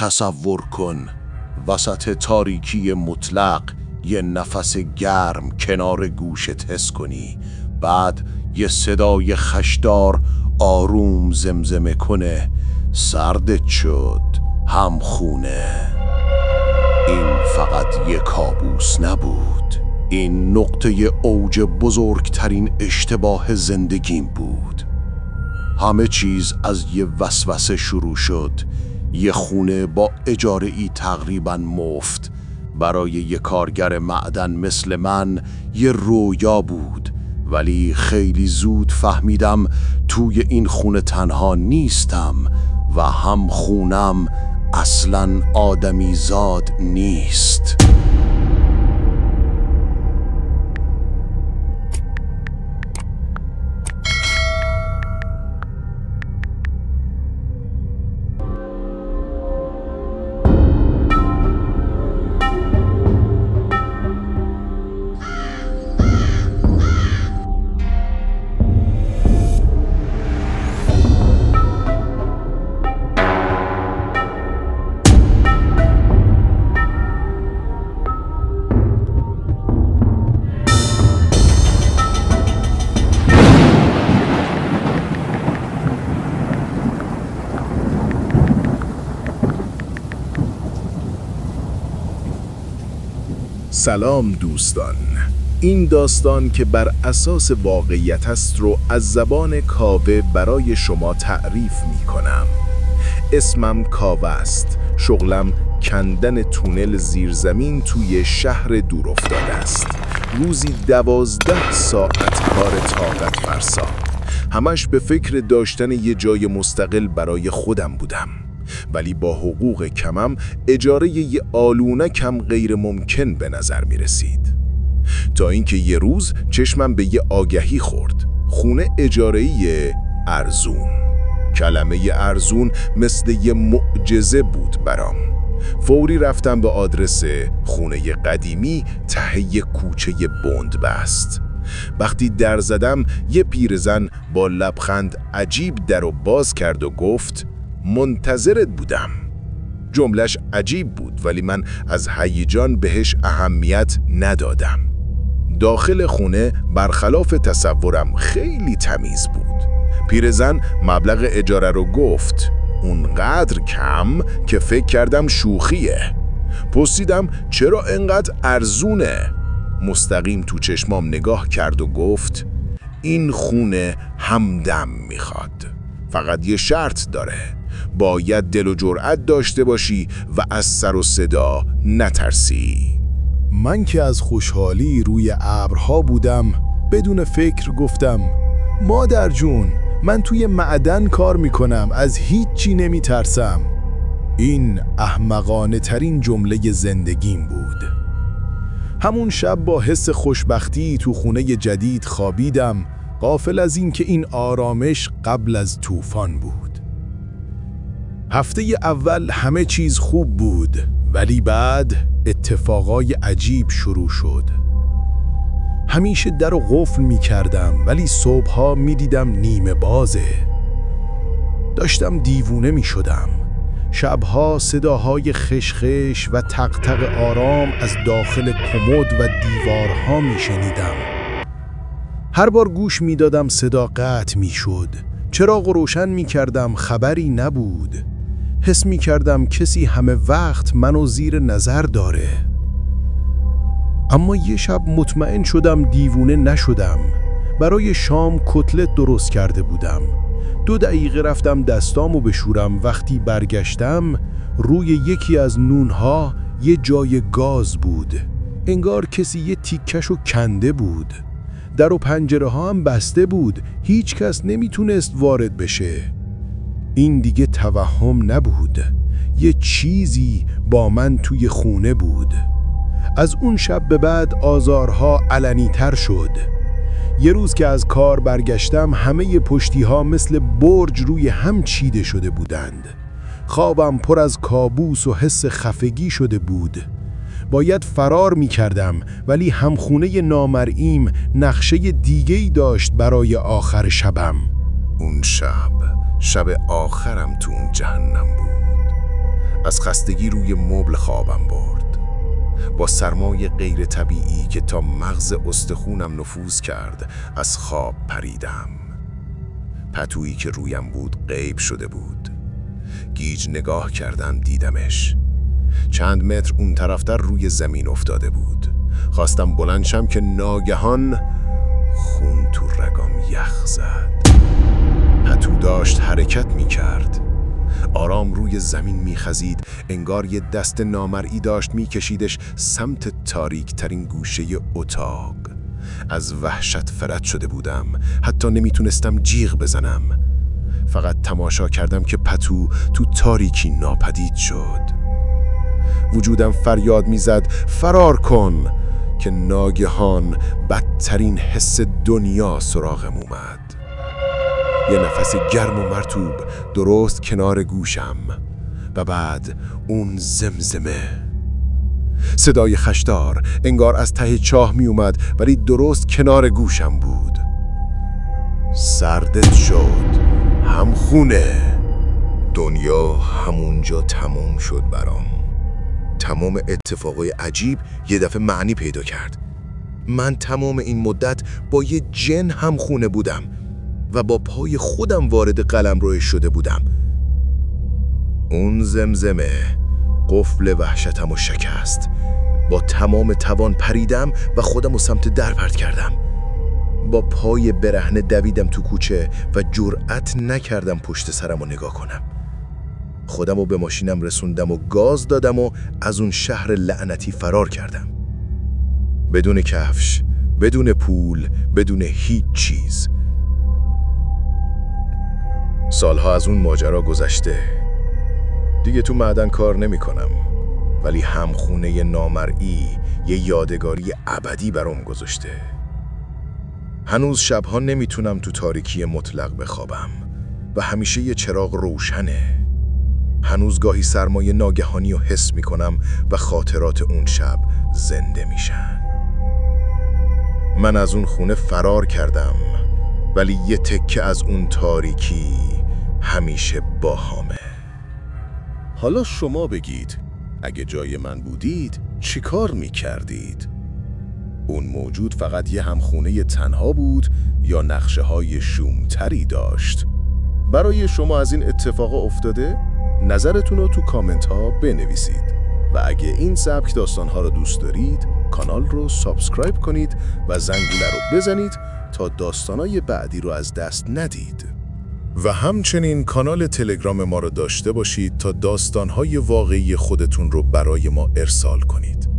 تصور کن وسط تاریکی مطلق یه نفس گرم کنار گوشت حس کنی، بعد یه صدای خشدار آروم زمزمه کنه سردت شد همخونه. این فقط یه کابوس نبود، این نقطه اوج بزرگترین اشتباه زندگیم بود. همه چیز از یه وسوسه شروع شد. یه خونه با اجاره‌ای تقریباً مفت برای یه کارگر معدن مثل من یه رویا بود، ولی خیلی زود فهمیدم توی این خونه تنها نیستم و هم خونم اصلاً آدمی زاد نیست. سلام دوستان، این داستان که بر اساس واقعیت است رو از زبان کاوه برای شما تعریف می کنم. اسمم کاوه است، شغلم کندن تونل زیرزمین توی شهر دور افتاده است. روزی 12 ساعت کار طاقت فرسا، همش به فکر داشتن یه جای مستقل برای خودم بودم، ولی با حقوق کمم اجاره یه آلونه کم غیر ممکن به نظر می رسید. تا اینکه یه روز چشمم به یه آگهی خورد، خونه اجاره‌ای ارزون. کلمه ارزون مثل یه معجزه بود برام. فوری رفتم به آدرس خونه قدیمی ته یه کوچه بندبست. وقتی در زدم یه پیرزن با لبخند عجیب درو باز کرد و گفت منتظرت بودم. جملش عجیب بود ولی من از هیجان بهش اهمیت ندادم. داخل خونه برخلاف تصورم خیلی تمیز بود. پیرزن مبلغ اجاره رو گفت، اونقدر کم که فکر کردم شوخیه. پرسیدم چرا انقدر ارزونه؟ مستقیم تو چشمام نگاه کرد و گفت این خونه همدم میخواد، فقط یه شرط داره، باید دل و جرأت داشته باشی و از سر و صدا نترسی. من که از خوشحالی روی ابرها بودم بدون فکر گفتم مادر جون، من توی معدن کار میکنم، از هیچی نمیترسم. این احمقانه ترین جمله زندگیم بود. همون شب با حس خوشبختی تو خونه جدید خوابیدم، غافل از این که این آرامش قبل از طوفان بود. هفته اول همه چیز خوب بود، ولی بعد اتفاقای عجیب شروع شد. همیشه در رو قفل می کردم ولی صبحها می دیدم نیمه بازه. داشتم دیوونه می شدم. شبها صداهای خشخش و تق آرام از داخل کمد و دیوارها می شنیدم. هر بار گوش می دادم صدا قطع می شد. چراغ روشن می کردم، خبری نبود. حس می کردم کسی همه وقت منو زیر نظر داره. اما یه شب مطمئن شدم دیوونه نشدم. برای شام کتلت درست کرده بودم. 2 دقیقه رفتم دستامو بشورم. وقتی برگشتم روی یکی از نونها یه جای گاز بود. انگار کسی یه تیکشو کنده بود. در و پنجره ها هم بسته بود. هیچ کس نمیتونست وارد بشه. این دیگه توهم نبود. یه چیزی با من توی خونه بود. از اون شب به بعد آزارها علنی تر شد. یه روز که از کار برگشتم همه پشتی ها مثل برج روی هم چیده شده بودند. خوابم پر از کابوس و حس خفگی شده بود. باید فرار می کردم ولی همخونه نامرئیم نقشه دیگه‌ای داشت برای آخر شبم. اون شب آخرم تو اون جهنم بود. از خستگی روی مبل خوابم برد. با سرمای غیر طبیعی که تا مغز استخونم نفوذ کرد از خواب پریدم. پتویی که رویم بود غیب شده بود. گیج نگاه کردم دیدمش. چند متر اون طرفتر روی زمین افتاده بود. خواستم بلند شم که ناگهان خون تو رگام یخ زد. پتو داشت حرکت می کرد. آرام روی زمین می خزید، انگار یه دست نامرئی داشت می کشیدش سمت تاریک ترین گوشه اتاق. از وحشت فرد شده بودم، حتی نمیتونستم جیغ بزنم. فقط تماشا کردم که پتو تو تاریکی ناپدید شد. وجودم فریاد میزد فرار کن، که ناگهان بدترین حس دنیا سراغم اومد. یه نفس گرم و مرطوب درست کنار گوشم و بعد اون زمزمه. صدای خشدار انگار از ته چاه می اومد ولی درست کنار گوشم بود. سردت شد همخونه. دنیا همونجا تموم شد برام. تمام اتفاقای عجیب یه دفعه معنی پیدا کرد. من تمام این مدت با یه جن همخونه بودم و با پای خودم وارد قلمرو شده بودم. اون زمزمه قفل وحشتمو شکست. با تمام توان پریدم و خودمو سمت در پرت کردم. با پای برهنه دویدم تو کوچه و جرأت نکردم پشت سرمو نگاه کنم. خودمو به ماشینم رسوندم و گاز دادم و از اون شهر لعنتی فرار کردم. بدون کفش، بدون پول، بدون هیچ چیز. سالها از اون ماجرا گذشته. دیگه تو معدن کار نمی کنم، ولی همخونه نامرئی یه یادگاری ابدی برام گذاشته. هنوز شبها نمیتونم تو تاریکی مطلق بخوابم و همیشه یه چراغ روشنه. هنوز گاهی سرمای ناگهانی رو حس میکنم و خاطرات اون شب زنده میشن. من از اون خونه فرار کردم، ولی یه تکه از اون تاریکی همیشه باهامه. حالا شما بگید اگه جای من بودید چی کار میکردید؟ اون موجود فقط یه همخونه تنها بود یا نقشه های شومتری داشت؟ برای شما از این اتفاق افتاده؟ نظرتون رو تو کامنت ها بنویسید و اگه این سبک داستان ها رو دوست دارید کانال رو سابسکرایب کنید و زنگوله رو بزنید تا داستانای بعدی رو از دست ندید. و همچنین کانال تلگرام ما رو داشته باشید تا داستان‌های واقعی خودتون رو برای ما ارسال کنید.